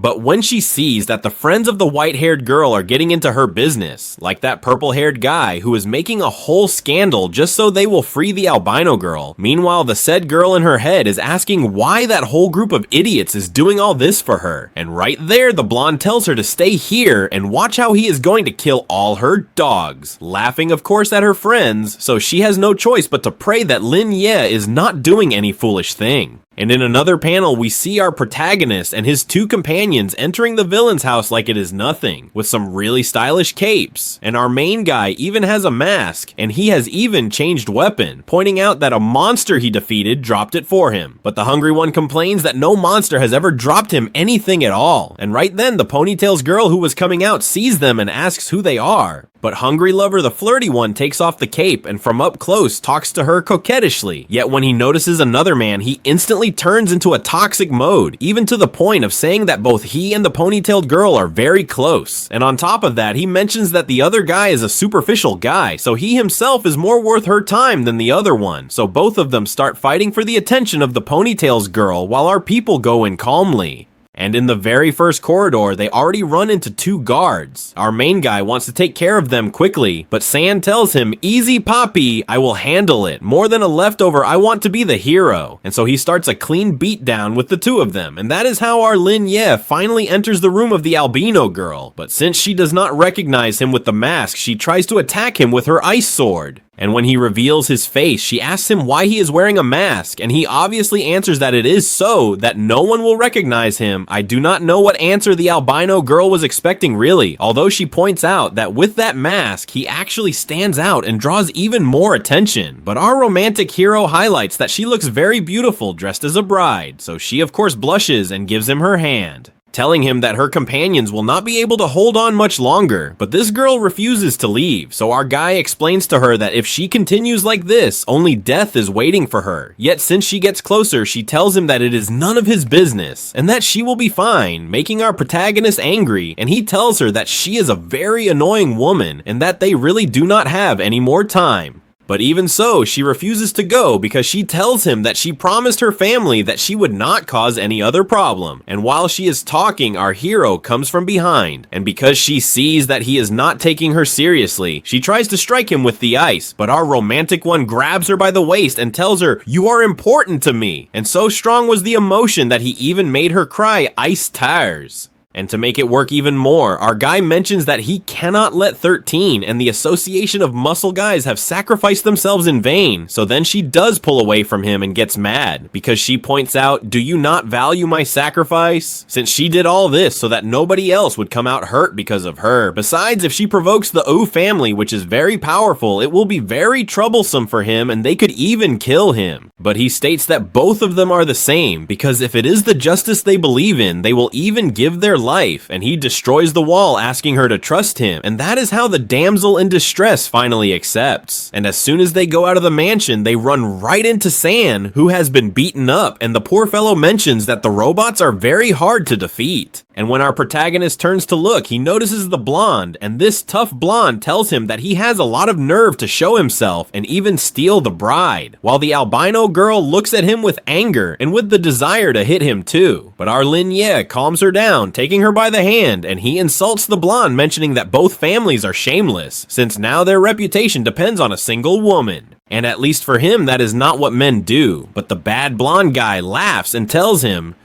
But when she sees that the friends of the white-haired girl are getting into her business, like that purple-haired guy who is making a whole scandal just so they will free the albino girl, meanwhile the said girl in her head is asking why that whole group of idiots is doing all this for her. And right there, the blonde tells her to stay here and watch how he is going to kill all her dogs, laughing of course at her friends, so she has no choice but to pray that Lin Ye is not doing any foolish thing. And in another panel, we see our protagonist and his two companions entering the villain's house like it is nothing, with some really stylish capes. And our main guy even has a mask, and he has even changed weapon, pointing out that a monster he defeated dropped it for him. But the hungry one complains that no monster has ever dropped him anything at all. And right then, the Ponytails girl who was coming out sees them and asks who they are. But Hungry Lover, the flirty one, takes off the cape and from up close talks to her coquettishly. Yet when he notices another man, he instantly turns into a toxic mode, even to the point of saying that both he and the ponytailed girl are very close. And on top of that, he mentions that the other guy is a superficial guy, so he himself is more worth her time than the other one. So both of them start fighting for the attention of the Ponytails girl while our people go in calmly. And in the very first corridor, they already run into two guards. Our main guy wants to take care of them quickly, but San tells him, "Easy Poppy, I will handle it. More than a leftover, I want to be the hero." And so he starts a clean beatdown with the two of them, and that is how our Lin Ye finally enters the room of the albino girl. But since she does not recognize him with the mask, she tries to attack him with her ice sword. And when he reveals his face, she asks him why he is wearing a mask, and he obviously answers that it is so that no one will recognize him. I do not know what answer the albino girl was expecting really, although she points out that with that mask, he actually stands out and draws even more attention. But our romantic hero highlights that she looks very beautiful dressed as a bride, so she of course blushes and gives him her hand, telling him that her companions will not be able to hold on much longer. But this girl refuses to leave, so our guy explains to her that if she continues like this, only death is waiting for her. Yet since she gets closer, she tells him that it is none of his business, and that she will be fine, making our protagonist angry, and he tells her that she is a very annoying woman, and that they really do not have any more time. But even so, she refuses to go because she tells him that she promised her family that she would not cause any other problem. And while she is talking, our hero comes from behind. And because she sees that he is not taking her seriously, she tries to strike him with the ice. But our romantic one grabs her by the waist and tells her, "You are important to me." And so strong was the emotion that he even made her cry ice tears. And to make it work even more, our guy mentions that he cannot let 13 and the association of muscle guys have sacrificed themselves in vain. So then she does pull away from him and gets mad because she points out, "Do you not value my sacrifice?" Since she did all this so that nobody else would come out hurt because of her. Besides, if she provokes the Wu family, which is very powerful, it will be very troublesome for him and they could even kill him. But he states that both of them are the same because if it is the justice they believe in, they will even give their life. And he destroys the wall asking her to trust him, and that is how the damsel in distress finally accepts. And as soon as they go out of the mansion, they run right into San, who has been beaten up, and the poor fellow mentions that the robots are very hard to defeat. And when our protagonist turns to look, he notices the blonde, and this tough blonde tells him that he has a lot of nerve to show himself and even steal the bride, while the albino girl looks at him with anger and with the desire to hit him too. But our Lin Ye calms her down, taking her by the hand, and he insults the blonde, mentioning that both families are shameless, since now their reputation depends on a single woman. And at least for him, that is not what men do. But the bad blonde guy laughs and tells him,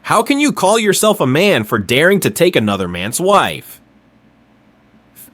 "How can you call yourself a man for daring to take another man's wife?"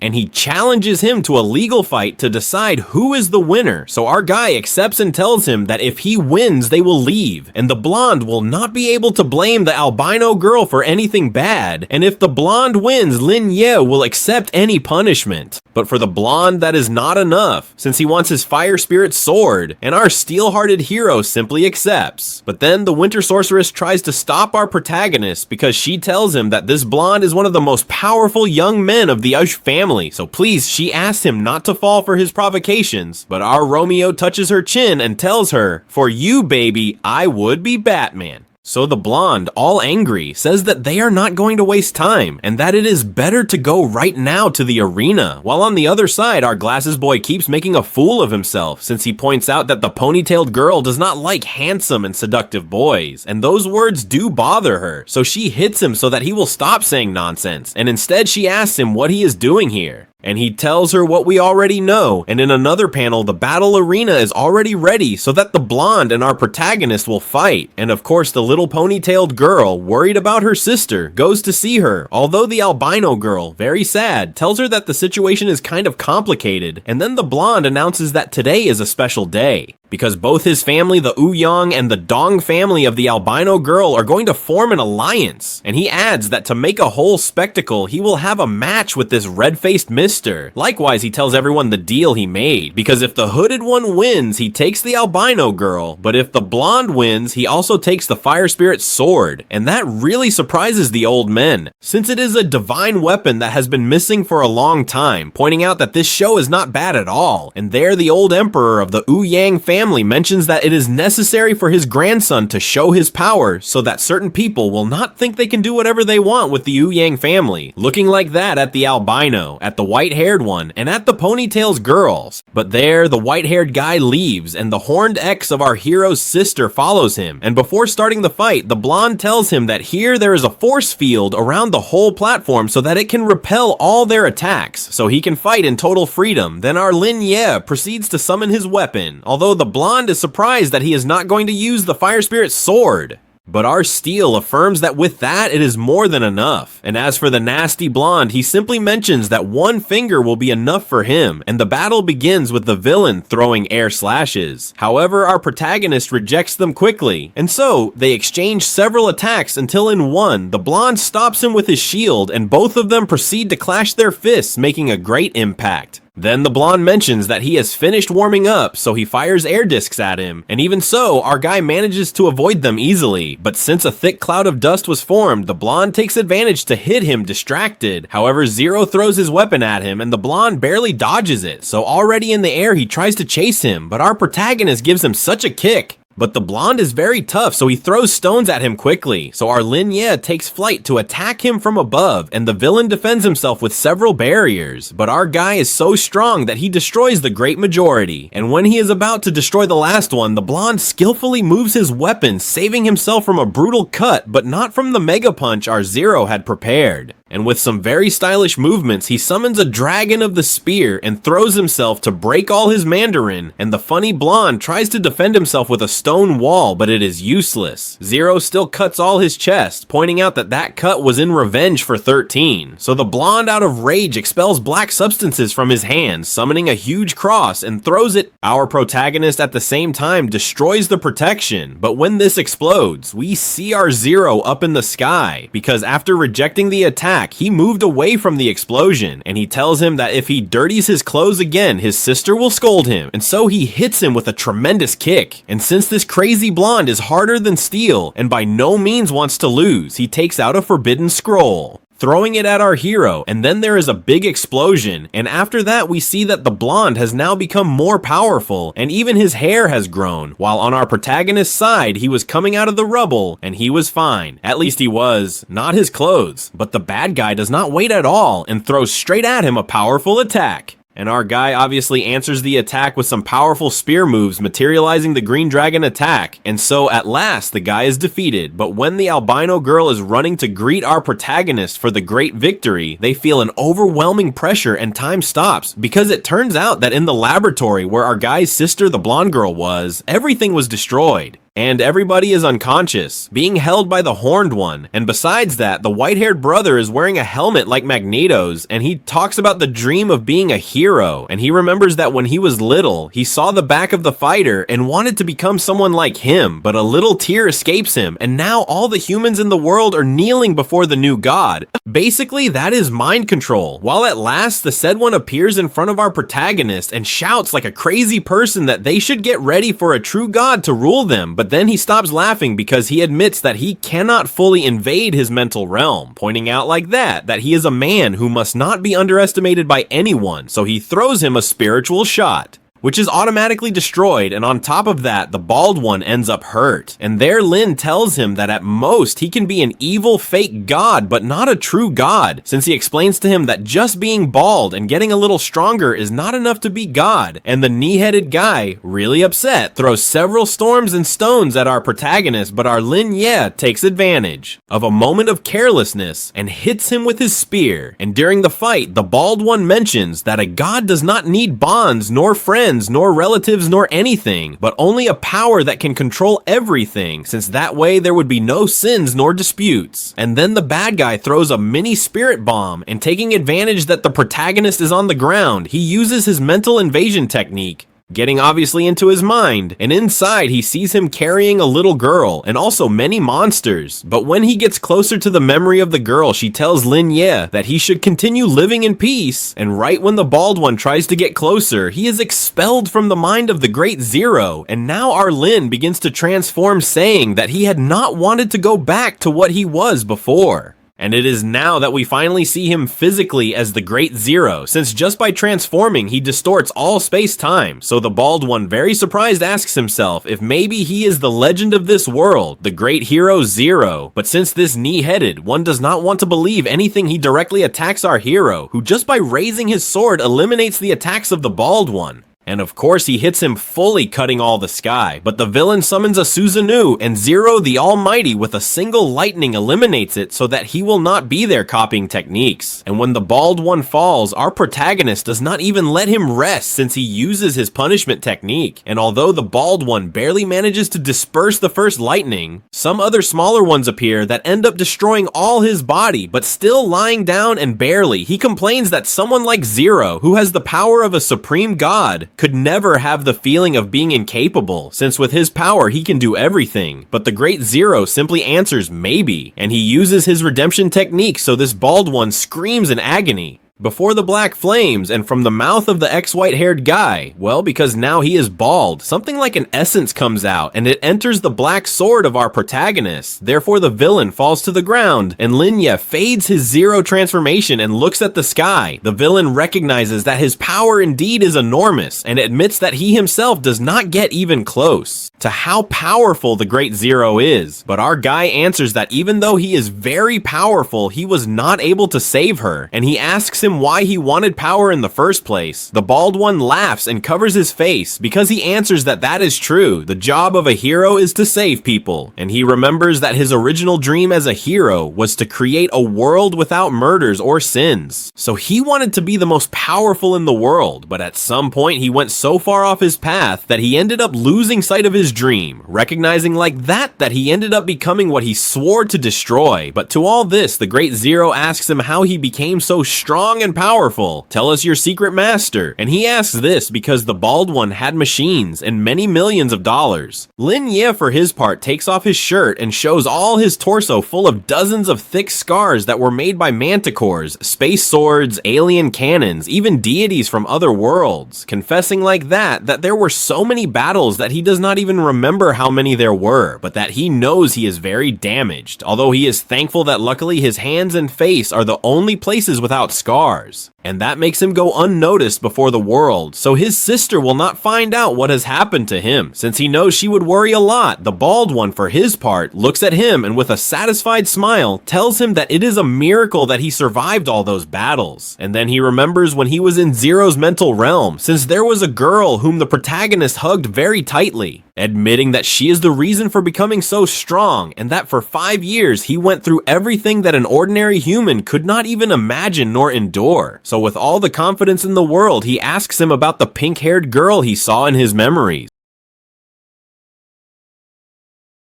And he challenges him to a legal fight to decide who is the winner. So our guy accepts and tells him that if he wins, they will leave, and the blonde will not be able to blame the albino girl for anything bad. And if the blonde wins, Lin Ye will accept any punishment. But for the blonde, that is not enough, since he wants his fire spirit sword, and our steel-hearted hero simply accepts. But then the Winter Sorceress tries to stop our protagonist because she tells him that this blonde is one of the most powerful young men of the Ush family, so please, she asks him not to fall for his provocations. But our Romeo touches her chin and tells her, "For you, baby, I would be Batman." So the blonde, all angry, says that they are not going to waste time, and that it is better to go right now to the arena, while on the other side our glasses boy keeps making a fool of himself, since he points out that the ponytailed girl does not like handsome and seductive boys, and those words do bother her, so she hits him so that he will stop saying nonsense, and instead she asks him what he is doing here. And he tells her what we already know, and in another panel the battle arena is already ready so that the blonde and our protagonist will fight, and of course the little ponytailed girl, worried about her sister, goes to see her, although the albino girl, very sad, tells her that the situation is kind of complicated, and then the blonde announces that today is a special day, because both his family, the Ouyang, and the Dong family of the albino girl are going to form an alliance, and he adds that to make a whole spectacle, he will have a match with this red-faced mister. Likewise, he tells everyone the deal he made, because if the hooded one wins, he takes the albino girl, but if the blonde wins, he also takes the fire spirit's sword, and that really surprises the old men, since it is a divine weapon that has been missing for a long time, pointing out that this show is not bad at all, and there the old emperor of the Ouyang family mentions that it is necessary for his grandson to show his power so that certain people will not think they can do whatever they want with the Ouyang family, looking like that at the albino, at the white-haired one, and at the ponytail's girls. But there, the white-haired guy leaves, and the horned ex of our hero's sister follows him, and before starting the fight, the blonde tells him that here there is a force field around the whole platform so that it can repel all their attacks, so he can fight in total freedom. Then our Lin Ye proceeds to summon his weapon, although the blonde is surprised that he is not going to use the fire spirit's sword. But our Steel affirms that with that it is more than enough, and as for the nasty blonde, he simply mentions that one finger will be enough for him, and the battle begins with the villain throwing air slashes. However, our protagonist rejects them quickly, and so they exchange several attacks until in one, the blonde stops him with his shield, and both of them proceed to clash their fists, making a great impact. Then the blonde mentions that he has finished warming up, so he fires air discs at him, and even so, our guy manages to avoid them easily, but since a thick cloud of dust was formed, the blonde takes advantage to hit him distracted. However, Zero throws his weapon at him, and the blonde barely dodges it, so already in the air he tries to chase him, but our protagonist gives him such a kick. But the blonde is very tough, so he throws stones at him quickly, so our Lin Ye takes flight to attack him from above, and the villain defends himself with several barriers, but our guy is so strong that he destroys the great majority, and when he is about to destroy the last one, the blonde skillfully moves his weapon, saving himself from a brutal cut, but not from the mega punch our Zero had prepared. And with some very stylish movements, he summons a dragon of the spear and throws himself to break all his Mandarin, and the funny blonde tries to defend himself with a stone wall, but it is useless. Zero still cuts all his chest, pointing out that that cut was in revenge for 13. So the blonde out of rage expels black substances from his hands, summoning a huge cross and throws it. Our protagonist at the same time destroys the protection, but when this explodes, we see our Zero up in the sky, because after rejecting the attack, he moved away from the explosion, and he tells him that if he dirties his clothes again, his sister will scold him, and so he hits him with a tremendous kick. And since this crazy blonde is harder than steel, and by no means wants to lose, he takes out a forbidden scroll, throwing it at our hero, and then there is a big explosion, and after that we see that the blonde has now become more powerful, and even his hair has grown, while on our protagonist's side he was coming out of the rubble, and he was fine. At least he was, not his clothes. But the bad guy does not wait at all, and throws straight at him a powerful attack. And our guy obviously answers the attack with some powerful spear moves, materializing the green dragon attack, and so at last the guy is defeated. But when the albino girl is running to greet our protagonist for the great victory, they feel an overwhelming pressure and time stops, because it turns out that in the laboratory where our guy's sister, the blonde girl, was, everything was destroyed. And everybody is unconscious, being held by the horned one, and besides that, the white-haired brother is wearing a helmet like Magneto's, and he talks about the dream of being a hero, and he remembers that when he was little, he saw the back of the fighter and wanted to become someone like him, but a little tear escapes him, and now all the humans in the world are kneeling before the new god. Basically, that is mind control, while at last the said one appears in front of our protagonist and shouts like a crazy person that they should get ready for a true god to rule them, but then he stops laughing because he admits that he cannot fully invade his mental realm, pointing out like that he is a man who must not be underestimated by anyone, so he throws him a spiritual shot. which is automatically destroyed, and on top of that, the bald one ends up hurt. And there Lin tells him that at most he can be an evil fake god, but not a true god, since he explains to him that just being bald and getting a little stronger is not enough to be god. And the knee-headed guy, really upset, throws several storms and stones at our protagonist, but our Lin Ye takes advantage of a moment of carelessness and hits him with his spear. And during the fight, the bald one mentions that a god does not need bonds, nor friends, nor relatives, nor anything, but only a power that can control everything, since that way there would be no sins nor disputes. And then the bad guy throws a mini spirit bomb, and taking advantage that the protagonist is on the ground, he uses his mental invasion technique, getting obviously into his mind, and inside he sees him carrying a little girl and also many monsters. But when he gets closer to the memory of the girl, she tells Lin Ye that he should continue living in peace, and right when the bald one tries to get closer, he is expelled from the mind of the Great Zero, and now our Lin begins to transform, saying that he had not wanted to go back to what he was before. And it is now that we finally see him physically as the Great Zero, since just by transforming he distorts all space-time. So the bald one, very surprised, asks himself if maybe he is the legend of this world, the great hero Zero. But since this knee-headed one does not want to believe anything, he directly attacks our hero, who just by raising his sword eliminates the attacks of the bald one. And of course he hits him fully, cutting all the sky, but the villain summons a Susanoo, and Zero the Almighty with a single lightning eliminates it so that he will not be there copying techniques. And when the bald one falls, our protagonist does not even let him rest, since he uses his punishment technique. And although the bald one barely manages to disperse the first lightning, some other smaller ones appear that end up destroying all his body, but still lying down and barely. He complains that someone like Zero, who has the power of a supreme god, could never have the feeling of being incapable, since with his power he can do everything. But the Great Zero simply answers maybe, and he uses his redemption technique, so this bald one screams in agony before the black flames, and from the mouth of the ex-white-haired guy, well, because now he is bald, something like an essence comes out, and it enters the black sword of our protagonist. Therefore the villain falls to the ground, and Lin Ye fades his Zero transformation and looks at the sky. The villain recognizes that his power indeed is enormous, and admits that he himself does not get even close to how powerful the Great Zero is. But our guy answers that even though he is very powerful, he was not able to save her, and he asks him why he wanted power in the first place. The bald one laughs and covers his face because he answers that that is true. The job of a hero is to save people, and he remembers that his original dream as a hero was to create a world without murders or sins. So he wanted to be the most powerful in the world, but at some point he went so far off his path that he ended up losing sight of his dream, recognizing like that he ended up becoming what he swore to destroy. But to all this, the Great Zero asks him how he became so strong and powerful. Tell us your secret master. And he asks this because the bald one had machines and many millions of dollars. Lin Ye, for his part, takes off his shirt and shows all his torso full of dozens of thick scars that were made by manticores, space swords, alien cannons, even deities from other worlds, confessing like that there were so many battles that he does not even remember how many there were, but that he knows he is very damaged, although he is thankful that luckily his hands and face are the only places without scars. And that makes him go unnoticed before the world, so his sister will not find out what has happened to him, since he knows she would worry a lot. The bald one, for his part, looks at him and with a satisfied smile tells him that it is a miracle that he survived all those battles. And then he remembers when he was in Zero's mental realm, since there was a girl whom the protagonist hugged very tightly, admitting that she is the reason for becoming so strong, and that for 5 years he went through everything that an ordinary human could not even imagine nor endure. So with all the confidence in the world, he asks him about the pink-haired girl he saw in his memories.